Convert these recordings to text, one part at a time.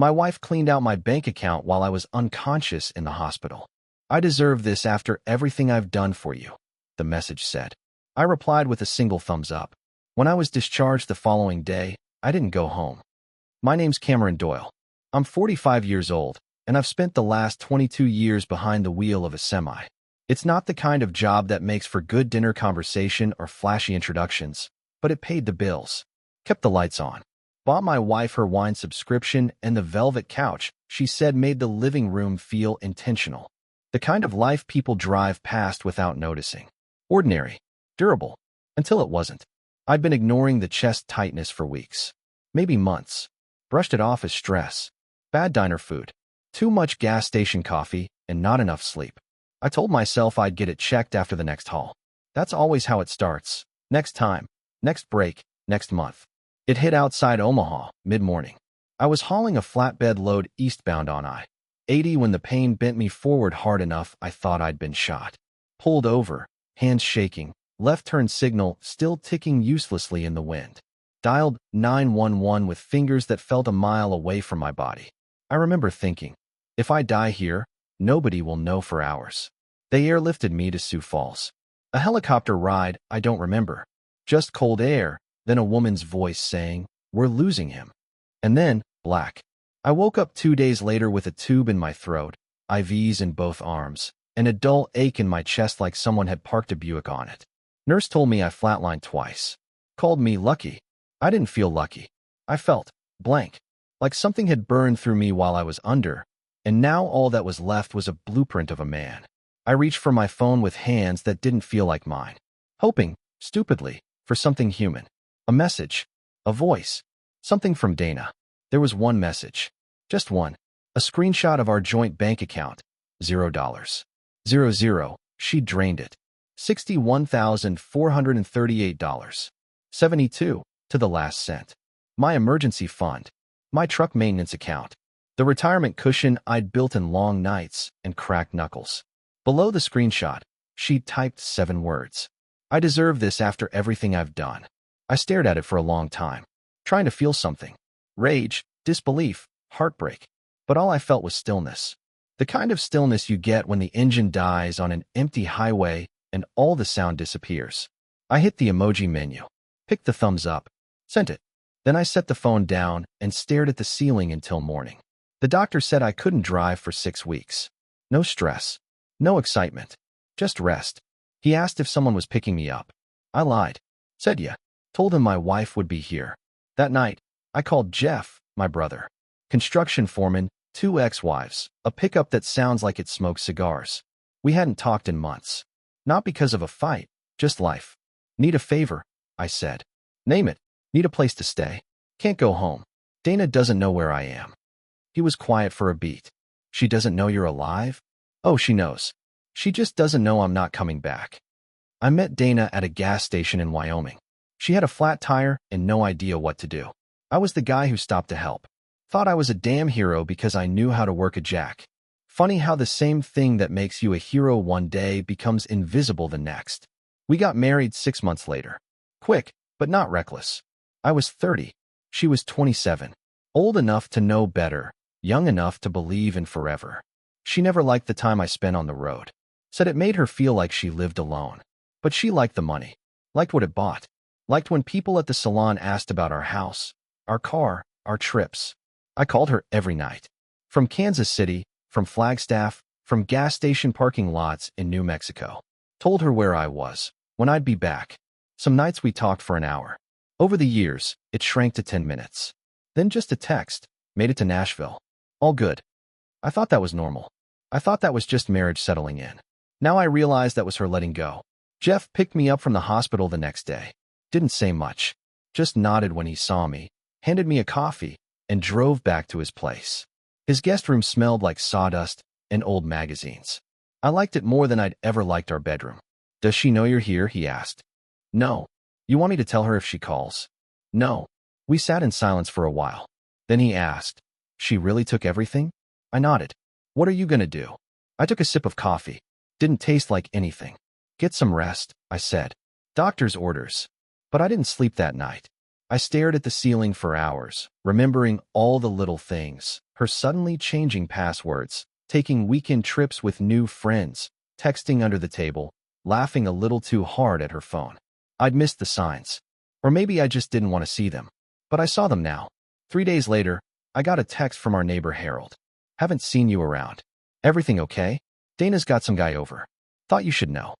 My wife cleaned out my bank account while I was unconscious in the hospital. I deserve this after everything I've done for you, the message said. I replied with a single thumbs up. When I was discharged the following day, I didn't go home. My name's Cameron Doyle. I'm 45 years old, and I've spent the last 22 years behind the wheel of a semi. It's not the kind of job that makes for good dinner conversation or flashy introductions, but it paid the bills, kept the lights on, bought my wife her wine subscription, and the velvet couch she said made the living room feel intentional. The kind of life people drive past without noticing. Ordinary, durable, until it wasn't. I'd been ignoring the chest tightness for weeks, maybe months, brushed it off as stress, bad diner food, too much gas station coffee, and not enough sleep. I told myself I'd get it checked after the next haul. That's always how it starts. Next time, next break, next month. It hit outside Omaha, mid-morning. I was hauling a flatbed load eastbound on I-80 when the pain bent me forward hard enough I thought I'd been shot. Pulled over, hands shaking, left turn signal still ticking uselessly in the wind. Dialed 911 with fingers that felt a mile away from my body. I remember thinking, if I die here, nobody will know for hours. They airlifted me to Sioux Falls. A helicopter ride I don't remember. Just cold air, then a woman's voice saying, "We're losing him." And then, black. I woke up 2 days later with a tube in my throat, IVs in both arms, and a dull ache in my chest like someone had parked a Buick on it. Nurse told me I flatlined twice. Called me lucky. I didn't feel lucky. I felt blank, like something had burned through me while I was under, and now all that was left was a blueprint of a man. I reached for my phone with hands that didn't feel like mine, hoping, stupidly, for something human. A message, a voice, something from Dana. There was one message, just one, a screenshot of our joint bank account, $0. 00, she drained it. $61,438. 72, to the last cent. My emergency fund, my truck maintenance account, the retirement cushion I'd built in long nights and cracked knuckles. Below the screenshot, she'd typed 7 words. I deserve this after everything I've done. I stared at it for a long time, trying to feel something. Rage, disbelief, heartbreak. But all I felt was stillness. The kind of stillness you get when the engine dies on an empty highway and all the sound disappears. I hit the emoji menu, picked the thumbs up, sent it. Then I set the phone down and stared at the ceiling until morning. The doctor said I couldn't drive for 6 weeks. No stress, no excitement, just rest. He asked if someone was picking me up. I lied, said yeah, told him my wife would be here. That night, I called Jeff, my brother. Construction foreman, 2 ex-wives, a pickup that sounds like it smokes cigars. We hadn't talked in months. Not because of a fight, just life. Need a favor, I said. Name it. Need a place to stay. Can't go home. Dana doesn't know where I am. He was quiet for a beat. She doesn't know you're alive? Oh, she knows. She just doesn't know I'm not coming back. I met Dana at a gas station in Wyoming. She had a flat tire and no idea what to do. I was the guy who stopped to help. Thought I was a damn hero because I knew how to work a jack. Funny how the same thing that makes you a hero one day becomes invisible the next. We got married 6 months later. Quick, but not reckless. I was 30. She was 27. Old enough to know better, young enough to believe in forever. She never liked the time I spent on the road. Said it made her feel like she lived alone. But she liked the money. Liked what it bought. Liked when people at the salon asked about our house, our car, our trips. I called her every night. From Kansas City, from Flagstaff, from gas station parking lots in New Mexico. Told her where I was, when I'd be back. Some nights we talked for an hour. Over the years, it shrank to 10 minutes. Then just a text, made it to Nashville. All good. I thought that was normal. I thought that was just marriage settling in. Now I realize that was her letting go. Jeff picked me up from the hospital the next day. Didn't say much. Just nodded when he saw me, handed me a coffee, and drove back to his place. His guest room smelled like sawdust and old magazines. I liked it more than I'd ever liked our bedroom. Does she know you're here? He asked. No. You want me to tell her if she calls? No. We sat in silence for a while. Then he asked, she really took everything? I nodded. What are you gonna do? I took a sip of coffee. Didn't taste like anything. Get some rest, I said. Doctor's orders. But I didn't sleep that night. I stared at the ceiling for hours, remembering all the little things, her suddenly changing passwords, taking weekend trips with new friends, texting under the table, laughing a little too hard at her phone. I'd missed the signs. Or maybe I just didn't want to see them. But I saw them now. 3 days later, I got a text from our neighbor Harold. Haven't seen you around. Everything okay? Dana's got some guy over. Thought you should know.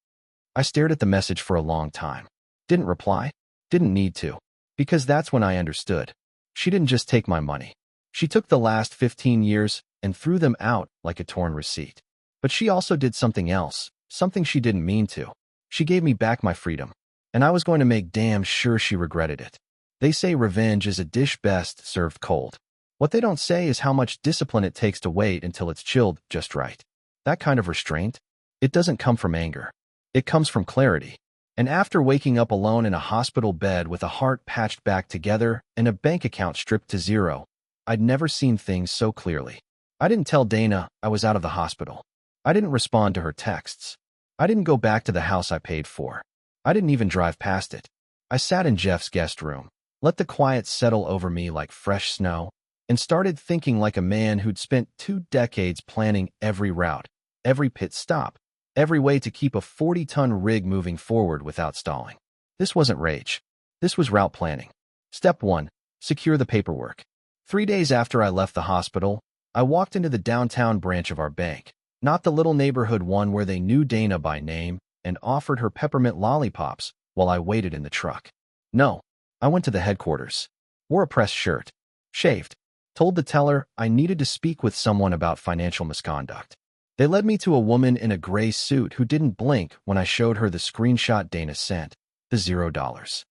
I stared at the message for a long time. Didn't reply. Didn't need to. Because that's when I understood. She didn't just take my money. She took the last 15 years and threw them out like a torn receipt. But she also did something else, something she didn't mean to. She gave me back my freedom. And I was going to make damn sure she regretted it. They say revenge is a dish best served cold. What they don't say is how much discipline it takes to wait until it's chilled just right. That kind of restraint, it doesn't come from anger. It comes from clarity. And after waking up alone in a hospital bed with a heart patched back together and a bank account stripped to zero, I'd never seen things so clearly. I didn't tell Dana I was out of the hospital. I didn't respond to her texts. I didn't go back to the house I paid for. I didn't even drive past it. I sat in Jeff's guest room, let the quiet settle over me like fresh snow, and started thinking like a man who'd spent 2 decades planning every route, every pit stop, every way to keep a 40-ton rig moving forward without stalling. This wasn't rage. This was route planning. Step 1. Secure the paperwork. 3 days after I left the hospital, I walked into the downtown branch of our bank, not the little neighborhood one where they knew Dana by name and offered her peppermint lollipops while I waited in the truck. No, I went to the headquarters, wore a pressed shirt, shaved, told the teller I needed to speak with someone about financial misconduct. They led me to a woman in a gray suit who didn't blink when I showed her the screenshot Dana sent, the $0,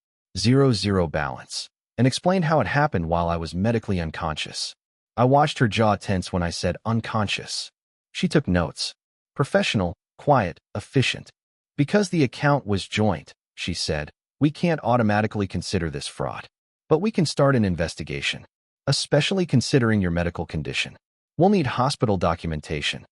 0 balance, and explained how it happened while I was medically unconscious. I watched her jaw tense when I said unconscious. She took notes. Professional, quiet, efficient. Because the account was joint, she said, we can't automatically consider this fraud. But we can start an investigation, especially considering your medical condition. We'll need hospital documentation.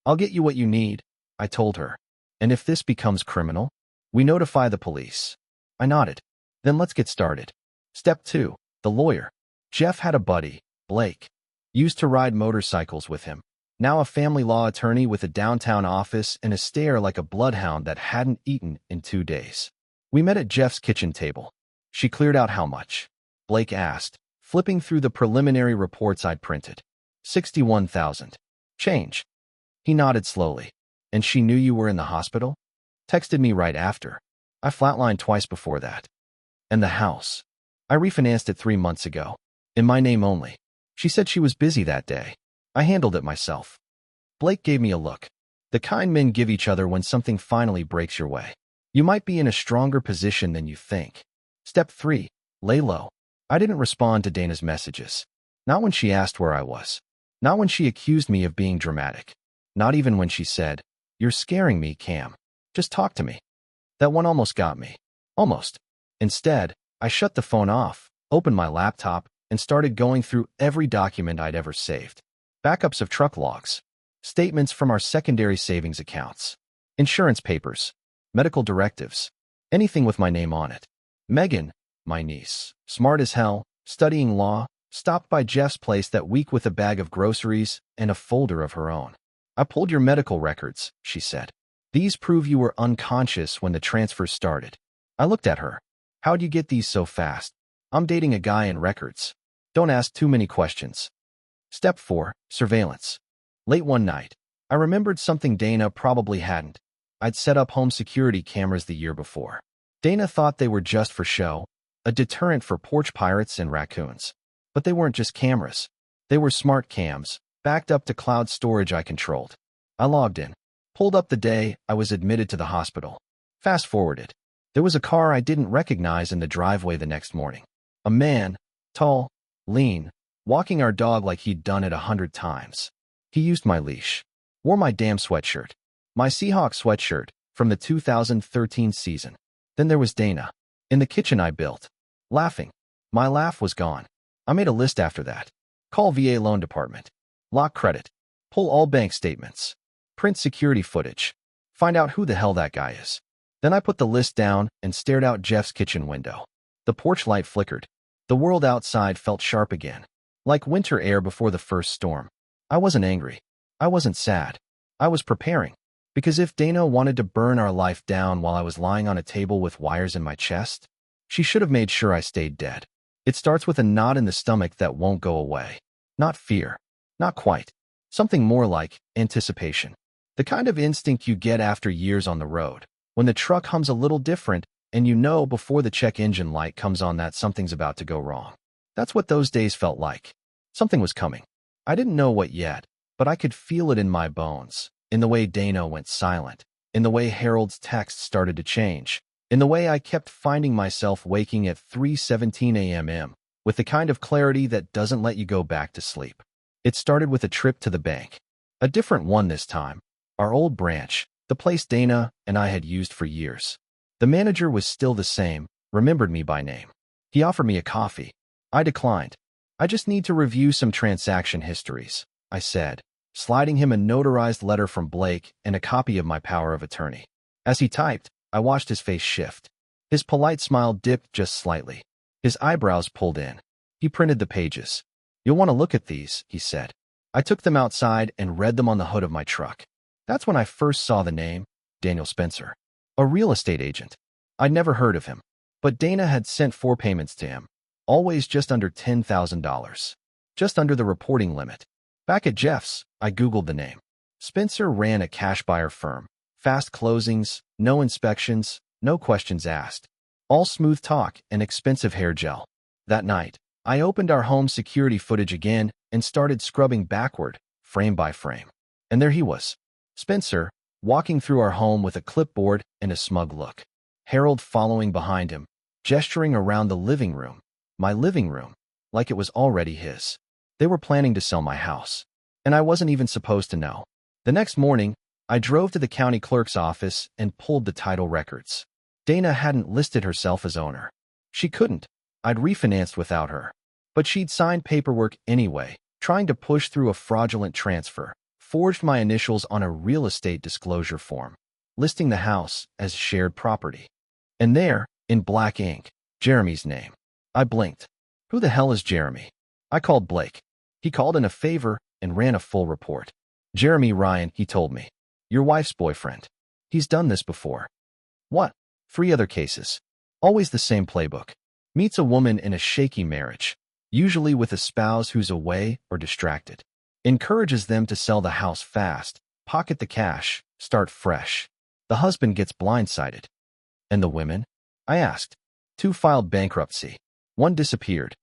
I'll get you what you need, I told her. And if this becomes criminal, we notify the police. I nodded. Then let's get started. Step 2. The lawyer. Jeff had a buddy, Blake. Used to ride motorcycles with him. Now a family law attorney with a downtown office and a stare like a bloodhound that hadn't eaten in 2 days. We met at Jeff's kitchen table. She cleared out how much? Blake asked, flipping through the preliminary reports I'd printed. 61,000. Change. He nodded slowly. And she knew you were in the hospital? Texted me right after. I flatlined twice before that. And the house. I refinanced it 3 months ago. In my name only. She said she was busy that day. I handled it myself. Blake gave me a look. The kind men give each other when something finally breaks your way. You might be in a stronger position than you think. Step 3. Lay low. I didn't respond to Dana's messages. Not when she asked where I was. Not when she accused me of being dramatic. Not even when she said, "You're scaring me, Cam. Just talk to me." That one almost got me. Almost. Instead, I shut the phone off, opened my laptop, and started going through every document I'd ever saved. Backups of truck logs, statements from our secondary savings accounts, insurance papers, medical directives, anything with my name on it. Megan, my niece, smart as hell, studying law, stopped by Jeff's place that week with a bag of groceries and a folder of her own. I pulled your medical records, she said. These prove you were unconscious when the transfer started. I looked at her. How'd you get these so fast? I'm dating a guy in records. Don't ask too many questions. Step 4. Surveillance. Late one night, I remembered something Dana probably hadn't. I'd set up home security cameras the year before. Dana thought they were just for show, a deterrent for porch pirates and raccoons. But they weren't just cameras. They were smart cams, backed up to cloud storage I controlled. I logged in, pulled up the day I was admitted to the hospital. Fast forwarded. There was a car I didn't recognize in the driveway the next morning. A man, tall, lean, walking our dog like he'd done it 100 times. He used my leash. Wore my damn sweatshirt. My Seahawks sweatshirt from the 2013 season. Then there was Dana. In the kitchen I built. Laughing. My laugh was gone. I made a list after that. Call VA loan department. Lock credit. Pull all bank statements. Print security footage. Find out who the hell that guy is. Then I put the list down and stared out Jeff's kitchen window. The porch light flickered. The world outside felt sharp again, like winter air before the first storm. I wasn't angry. I wasn't sad. I was preparing. Because if Dana wanted to burn our life down while I was lying on a table with wires in my chest, she should have made sure I stayed dead. It starts with a knot in the stomach that won't go away. Not fear. Not quite. Something more like anticipation. The kind of instinct you get after years on the road, when the truck hums a little different and you know before the check engine light comes on that something's about to go wrong. That's what those days felt like. Something was coming. I didn't know what yet, but I could feel it in my bones, in the way Dana went silent, in the way Harold's texts started to change, in the way I kept finding myself waking at 3:17 a.m. with the kind of clarity that doesn't let you go back to sleep. It started with a trip to the bank. A different one this time. Our old branch, the place Dana and I had used for years. The manager was still the same, remembered me by name. He offered me a coffee. I declined. I just need to review some transaction histories, I said, sliding him a notarized letter from Blake and a copy of my power of attorney. As he typed, I watched his face shift. His polite smile dipped just slightly. His eyebrows pulled in. He printed the pages. "You'll want to look at these," he said. I took them outside and read them on the hood of my truck. That's when I first saw the name, Daniel Spencer. A real estate agent. I'd never heard of him, but Dana had sent 4 payments to him, always just under $10,000, just under the reporting limit. Back at Jeff's, I Googled the name. Spencer ran a cash buyer firm. Fast closings, no inspections, no questions asked. All smooth talk and expensive hair gel. That night, I opened our home security footage again and started scrubbing backward, frame by frame. And there he was, Spencer, walking through our home with a clipboard and a smug look. Harold following behind him, gesturing around the living room, my living room, like it was already his. They were planning to sell my house, and I wasn't even supposed to know. The next morning, I drove to the county clerk's office and pulled the title records. Dana hadn't listed herself as owner. She couldn't. I'd refinanced without her. But she'd signed paperwork anyway, trying to push through a fraudulent transfer, forged my initials on a real estate disclosure form, listing the house as shared property. And there, in black ink, Jeremy's name. I blinked. Who the hell is Jeremy? I called Blake. He called in a favor and ran a full report. Jeremy Ryan, he told me. Your wife's boyfriend. He's done this before. What? 3 other cases. Always the same playbook. Meets a woman in a shaky marriage, usually with a spouse who's away or distracted. Encourages them to sell the house fast, pocket the cash, start fresh. The husband gets blindsided. And the women? I asked. 2 filed bankruptcy. 1 disappeared.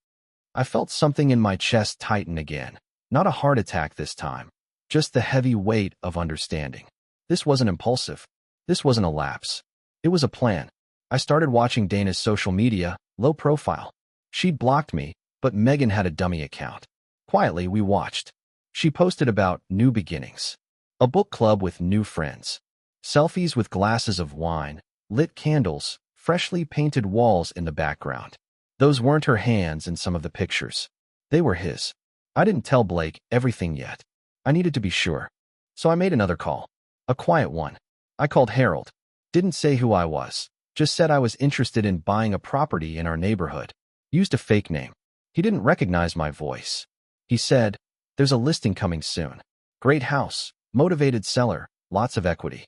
I felt something in my chest tighten again. Not a heart attack this time. Just the heavy weight of understanding. This wasn't impulsive. This wasn't a lapse. It was a plan. I started watching Dana's social media, low profile. She'd blocked me, but Megan had a dummy account. Quietly, we watched. She posted about new beginnings. A book club with new friends. Selfies with glasses of wine, lit candles, freshly painted walls in the background. Those weren't her hands in some of the pictures. They were his. I didn't tell Blake everything yet. I needed to be sure. So I made another call. A quiet one. I called Harold. Didn't say who I was. Just said I was interested in buying a property in our neighborhood. Used a fake name. He didn't recognize my voice. He said, "There's a listing coming soon. Great house, motivated seller, lots of equity."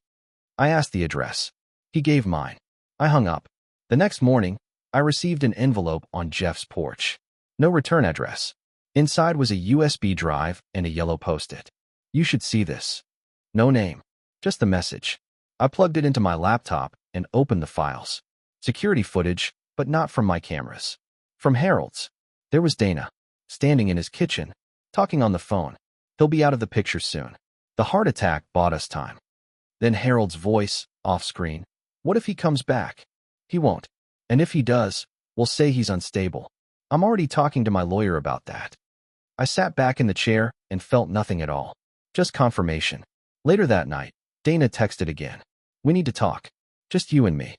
I asked the address. He gave mine. I hung up. The next morning, I received an envelope on Jeff's porch. No return address. Inside was a USB drive and a yellow post-it. "You should see this." No name. Just the message. I plugged it into my laptop and opened the files. Security footage, but not from my cameras. From Harold's. There was Dana, standing in his kitchen, talking on the phone. He'll be out of the picture soon. The heart attack bought us time. Then Harold's voice, off-screen. What if he comes back? He won't. And if he does, we'll say he's unstable. I'm already talking to my lawyer about that. I sat back in the chair and felt nothing at all. Just confirmation. Later that night, Dana texted again. "We need to talk. Just you and me."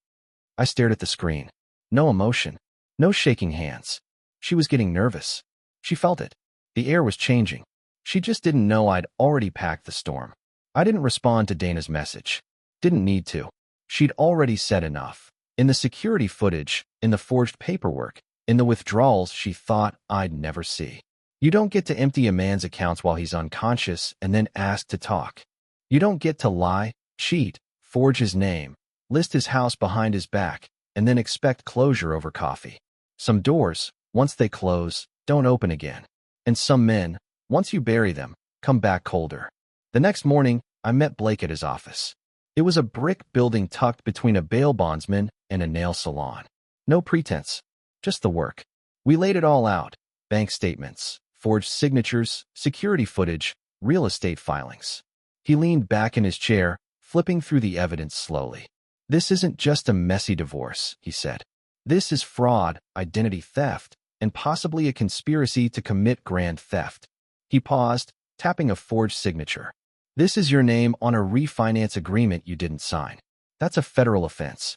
I stared at the screen. No emotion. No shaking hands. She was getting nervous. She felt it. The air was changing. She just didn't know I'd already packed the storm. I didn't respond to Dana's message. Didn't need to. She'd already said enough. In the security footage, in the forged paperwork, in the withdrawals she thought I'd never see. You don't get to empty a man's accounts while he's unconscious and then ask to talk. You don't get to lie, cheat, forge his name, list his house behind his back, and then expect closure over coffee. Some doors, once they close, don't open again. And some men, once you bury them, come back colder. The next morning, I met Blake at his office. It was a brick building tucked between a bail bondsman and a nail salon. No pretense, just the work. We laid it all out: bank statements, forged signatures, security footage, real estate filings. He leaned back in his chair, flipping through the evidence slowly. "This isn't just a messy divorce," he said. "This is fraud, identity theft, and possibly a conspiracy to commit grand theft." He paused, tapping a forged signature. "This is your name on a refinance agreement you didn't sign. That's a federal offense."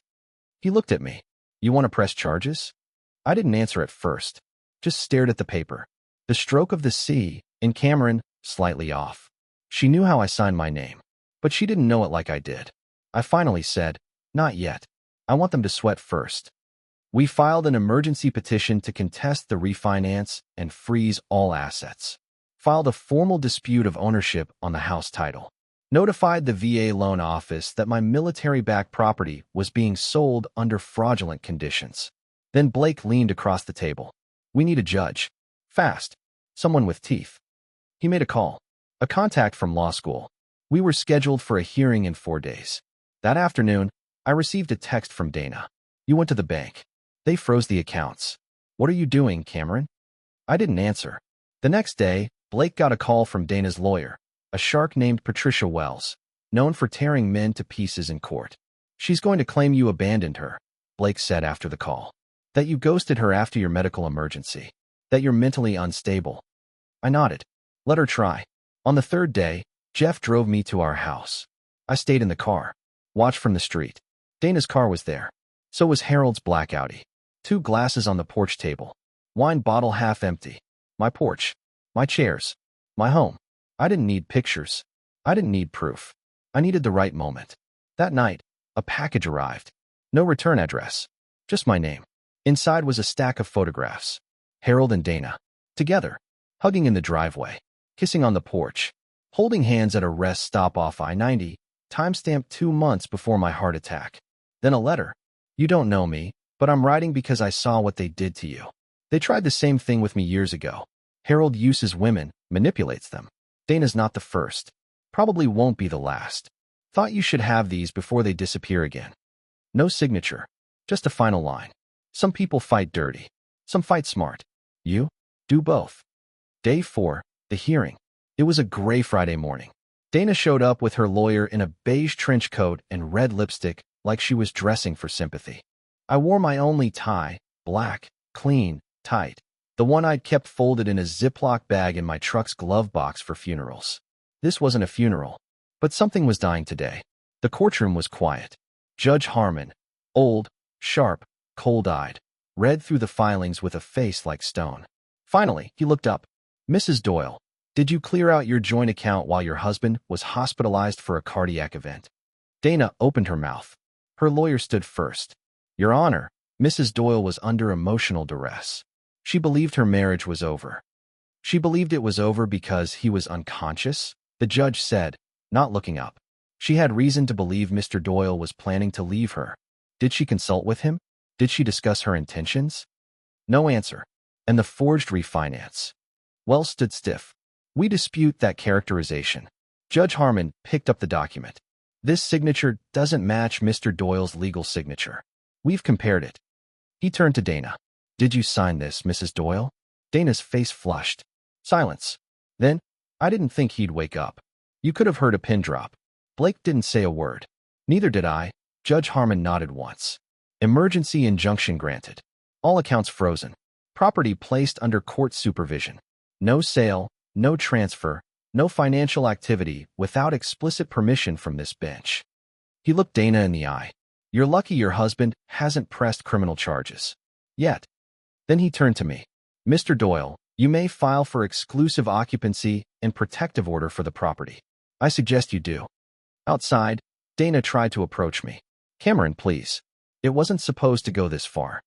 He looked at me. "You want to press charges?" I didn't answer at first, just stared at the paper. The stroke of the C, in Cameron, slightly off. She knew how I signed my name, but she didn't know it like I did. I finally said, "Not yet. I want them to sweat first." We filed an emergency petition to contest the refinance and freeze all assets. Filed a formal dispute of ownership on the house title. Notified the VA loan office that my military-backed property was being sold under fraudulent conditions. Then Blake leaned across the table. "We need a judge. Fast. Someone with teeth." He made a call. A contact from law school. We were scheduled for a hearing in 4 days. That afternoon, I received a text from Dana. "You went to the bank. They froze the accounts. What are you doing, Cameron?" I didn't answer. The next day, Blake got a call from Dana's lawyer, a shark named Patricia Wells, known for tearing men to pieces in court. "She's going to claim you abandoned her," Blake said after the call. "That you ghosted her after your medical emergency. That you're mentally unstable." I nodded. "Let her try." On the third day, Jeff drove me to our house. I stayed in the car, watched from the street. Dana's car was there. So was Harold's black Audi. 2 glasses on the porch table. Wine bottle half empty. My porch. My chairs. My home. I didn't need pictures. I didn't need proof. I needed the right moment. That night, a package arrived. No return address. Just my name. Inside was a stack of photographs. Harold and Dana. Together. Hugging in the driveway. Kissing on the porch. Holding hands at a rest stop off I-90. Timestamped 2 months before my heart attack. Then a letter. "You don't know me, but I'm writing because I saw what they did to you. They tried the same thing with me years ago. Harold uses women, manipulates them. Dana's not the first. Probably won't be the last. Thought you should have these before they disappear again." No signature. Just a final line. "Some people fight dirty. Some fight smart. You do both." Day 4, the hearing. It was a gray Friday morning. Dana showed up with her lawyer in a beige trench coat and red lipstick, like she was dressing for sympathy. I wore my only tie, black, clean, tight. The one I'd kept folded in a Ziploc bag in my truck's glove box for funerals. This wasn't a funeral, but something was dying today. The courtroom was quiet. Judge Harmon, old, sharp, cold-eyed, read through the filings with a face like stone. Finally, he looked up. "Mrs. Doyle, did you clear out your joint account while your husband was hospitalized for a cardiac event?" Dana opened her mouth. Her lawyer stood first. "Your Honor," Mrs. Doyle was under emotional duress. She believed her marriage was over. She believed it was over because he was unconscious, the judge said, not looking up. She had reason to believe Mr. Doyle was planning to leave her. Did she consult with him? Did she discuss her intentions? No answer. And the forged refinance. Wells stood stiff. "We dispute that characterization." Judge Harmon picked up the document. "This signature doesn't match Mr. Doyle's legal signature. We've compared it." He turned to Dana. "Did you sign this, Mrs. Doyle?" Dana's face flushed. Silence. Then, "I didn't think he'd wake up. You could have heard a pin drop." Blake didn't say a word. "Neither did I." Judge Harmon nodded once. "Emergency injunction granted. All accounts frozen. Property placed under court supervision. No sale, no transfer, no financial activity without explicit permission from this bench." He looked Dana in the eye. "You're lucky your husband hasn't pressed criminal charges. Yet." Then he turned to me. "Mr. Doyle, you may file for exclusive occupancy and protective order for the property. I suggest you do." Outside, Dana tried to approach me. "Cameron, please. It wasn't supposed to go this far."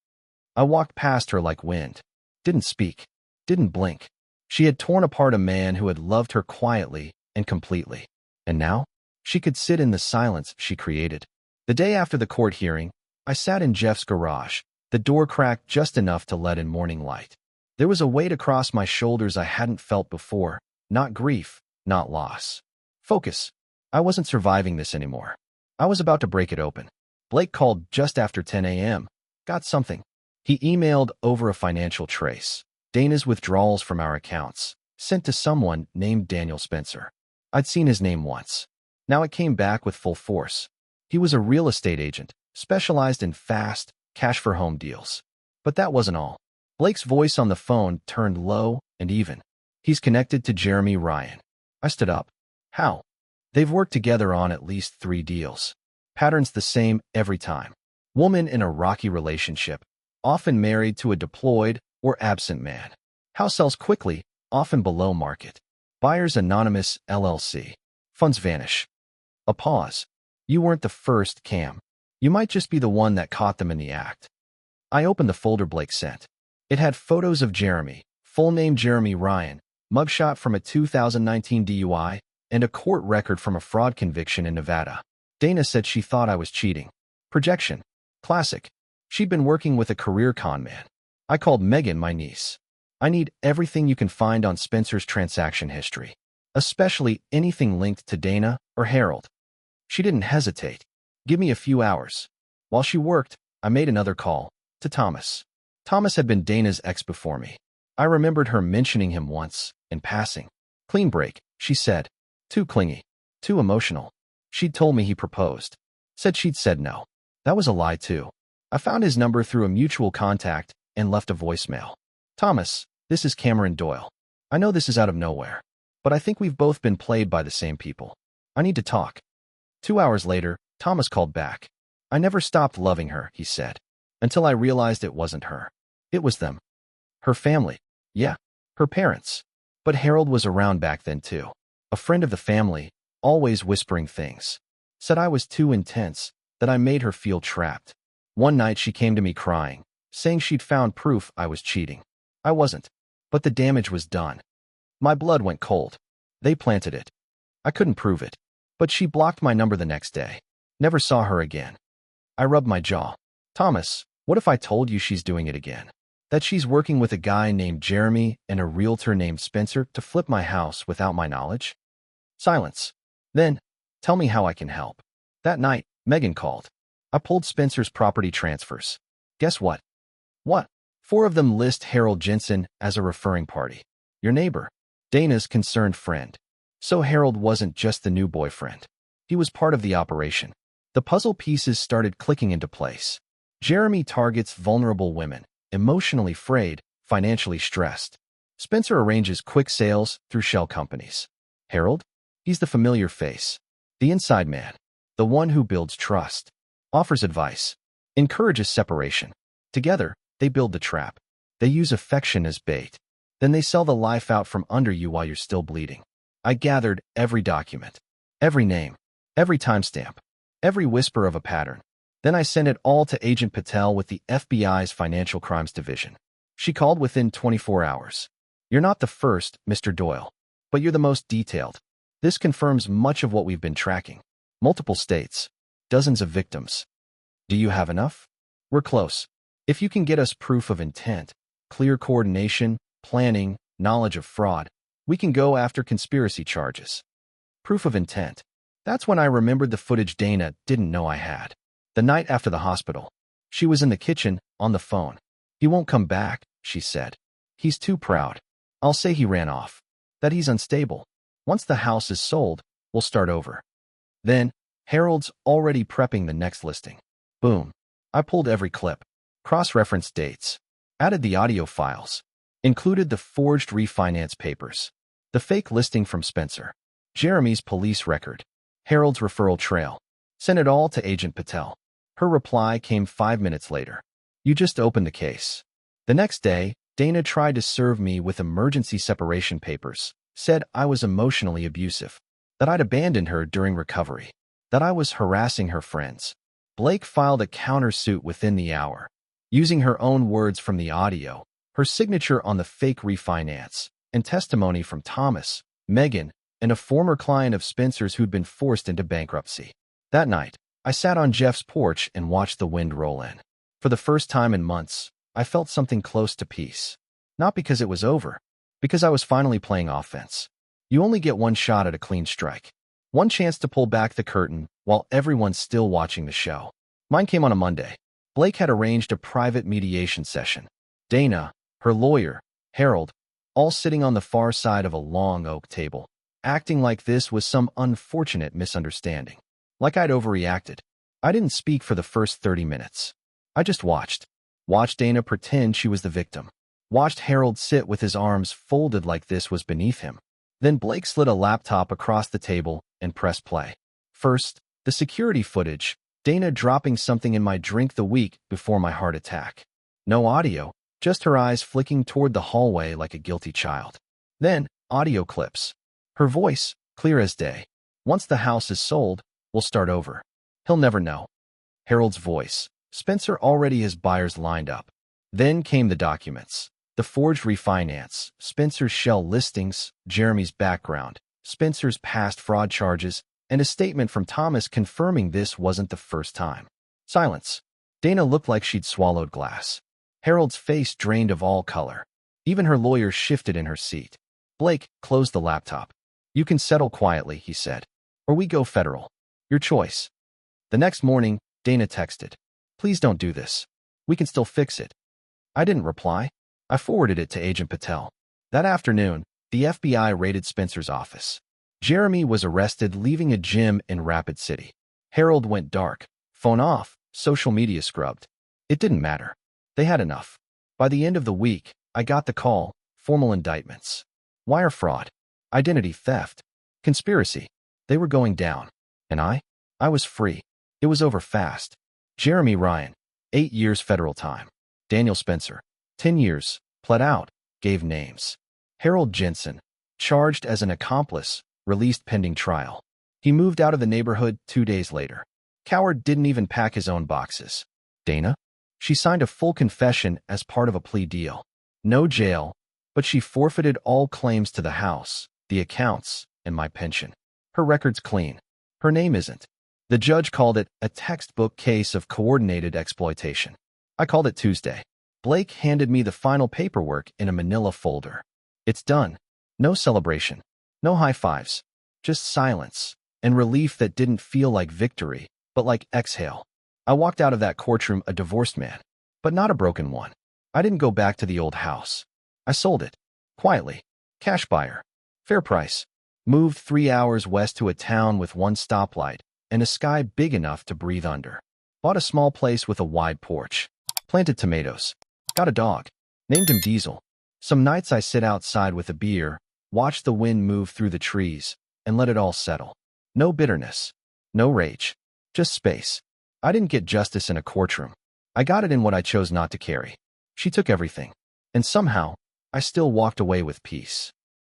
I walked past her like wind. Didn't speak. Didn't blink. She had torn apart a man who had loved her quietly and completely. And now? She could sit in the silence she created. The day after the court hearing, I sat in Jeff's garage, the door cracked just enough to let in morning light. There was a weight across my shoulders I hadn't felt before, not grief, not loss. Focus. I wasn't surviving this anymore. I was about to break it open. Blake called just after 10 a.m. Got something. He emailed over a financial trace. Dana's withdrawals from our accounts, sent to someone named Daniel Spencer. I'd seen his name once. Now it came back with full force. He was a real estate agent, specialized in fast, cash-for-home deals. But that wasn't all. Blake's voice on the phone turned low and even. He's connected to Jeremy Ryan. I stood up. How? They've worked together on at least 3 deals. Patterns the same every time. Woman in a rocky relationship, often married to a deployed or absent man. House sells quickly, often below market. Buyers anonymous, LLC. Funds vanish. A pause. You weren't the first, Cam. You might just be the one that caught them in the act. I opened the folder Blake sent. It had photos of Jeremy, full name Jeremy Ryan, mugshot from a 2019 DUI, and a court record from a fraud conviction in Nevada. Dana said she thought I was cheating. Projection. Classic. She'd been working with a career con man. I called Megan, my niece. I need everything you can find on Spencer's transaction history, especially anything linked to Dana or Harold. She didn't hesitate. Give me a few hours. While she worked, I made another call to Thomas. Thomas had been Dana's ex before me. I remembered her mentioning him once, in passing. Clean break, she said. Too clingy. Too emotional. She'd told me he proposed. Said she'd said no. That was a lie, too. I found his number through a mutual contact and left a voicemail. Thomas, this is Cameron Doyle. I know this is out of nowhere, but I think we've both been played by the same people. I need to talk. 2 hours later, Thomas called back. I never stopped loving her, he said, until I realized it wasn't her. It was them. Her family. Yeah, her parents. But Harold was around back then, too. A friend of the family, always whispering things. Said I was too intense, that I made her feel trapped. One night she came to me crying, saying she'd found proof I was cheating. I wasn't. But the damage was done. My blood went cold. They planted it. I couldn't prove it. But she blocked my number the next day. Never saw her again. I rubbed my jaw. Thomas, what if I told you she's doing it again? That she's working with a guy named Jeremy and a realtor named Spencer to flip my house without my knowledge? Silence. Then, tell me how I can help. That night, Megan called. I pulled Spencer's property transfers. Guess what? What? 4 of them list Harold Jensen as a referring party. Your neighbor. Dana's concerned friend. So Harold wasn't just the new boyfriend. He was part of the operation. The puzzle pieces started clicking into place. Jeremy targets vulnerable women, emotionally frayed, financially stressed. Spencer arranges quick sales through shell companies. Harold? He's the familiar face. The inside man. The one who builds trust. Offers advice. Encourages separation. Together, they build the trap. They use affection as bait. Then they sell the life out from under you while you're still bleeding. I gathered every document. Every name. Every timestamp. Every whisper of a pattern. Then I sent it all to Agent Patel with the FBI's Financial Crimes Division. She called within 24 hours. You're not the first, Mr. Doyle, but you're the most detailed. This confirms much of what we've been tracking. Multiple states. Dozens of victims. Do you have enough? We're close. If you can get us proof of intent, clear coordination, planning, knowledge of fraud, we can go after conspiracy charges. Proof of intent. That's when I remembered the footage Dana didn't know I had. The night after the hospital. She was in the kitchen, on the phone. He won't come back, she said. He's too proud. I'll say he ran off. That he's unstable. Once the house is sold, we'll start over. Then, Harold's already prepping the next listing. Boom. I pulled every clip. Cross-referenced dates. Added the audio files. Included the forged refinance papers. The fake listing from Spencer. Jeremy's police record. Harold's referral trail. Sent it all to Agent Patel. Her reply came 5 minutes later. You just opened the case. The next day, Dana tried to serve me with emergency separation papers. Said I was emotionally abusive. That I'd abandoned her during recovery. That I was harassing her friends. Blake filed a countersuit within the hour. using her own words from the audio, her signature on the fake refinance, and testimony from Thomas, Megan, and a former client of Spencer's who'd been forced into bankruptcy. That night, I sat on Jeff's porch and watched the wind roll in. For the first time in months, I felt something close to peace. Not because it was over, because I was finally playing offense. You only get one shot at a clean strike. One chance to pull back the curtain while everyone's still watching the show. Mine came on a Monday. Blake had arranged a private mediation session. Dana, her lawyer, Harold, all sitting on the far side of a long oak table, acting like this was some unfortunate misunderstanding. Like I'd overreacted. I didn't speak for the first 30 minutes. I just watched. Watched Dana pretend she was the victim. Watched Harold sit with his arms folded like this was beneath him. Then Blake slid a laptop across the table and pressed play. First, the security footage, Dana dropping something in my drink the week before my heart attack. No audio, just her eyes flicking toward the hallway like a guilty child. Then, audio clips. Her voice, clear as day. Once the house is sold, we'll start over. He'll never know. Harold's voice. Spencer already has buyers lined up. Then came the documents. The forged refinance, Spencer's shell listings, Jeremy's background, Spencer's past fraud charges, and a statement from Thomas confirming this wasn't the first time. Silence. Dana looked like she'd swallowed glass. Harold's face drained of all color. Even her lawyer shifted in her seat. Blake closed the laptop. You can settle quietly, he said. Or we go federal. Your choice. The next morning, Dana texted. Please don't do this. We can still fix it. I didn't reply. I forwarded it to Agent Patel. That afternoon, the FBI raided Spencer's office. Jeremy was arrested leaving a gym in Rapid City. Harold went dark. Phone off. Social media scrubbed. It didn't matter. They had enough. By the end of the week, I got the call. Formal indictments. Wire fraud. Identity theft. Conspiracy. They were going down. And I was free. It was over fast. Jeremy Ryan, 8 years federal time. Daniel Spencer, 10 years, pled out, gave names. Harold Jensen, charged as an accomplice, released pending trial. He moved out of the neighborhood 2 days later. Coward didn't even pack his own boxes. Dana? She signed a full confession as part of a plea deal. No jail, but she forfeited all claims to the house, the accounts, and my pension. Her record's clean. Her name isn't. The judge called it a textbook case of coordinated exploitation. I called it Tuesday. Blake handed me the final paperwork in a manila folder. It's done. No celebration. No high fives. Just silence and relief that didn't feel like victory, but like exhale. I walked out of that courtroom a divorced man, but not a broken one. I didn't go back to the old house. I sold it. Quietly. Cash buyer. Fair price. Moved 3 hours west to a town with one stoplight and a sky big enough to breathe under. Bought a small place with a wide porch. Planted tomatoes. Got a dog. Named him Diesel. Some nights I sit outside with a beer, watch the wind move through the trees, and let it all settle. No bitterness. No rage. Just space. I didn't get justice in a courtroom. I got it in what I chose not to carry. She took everything. And somehow, I still walked away with peace.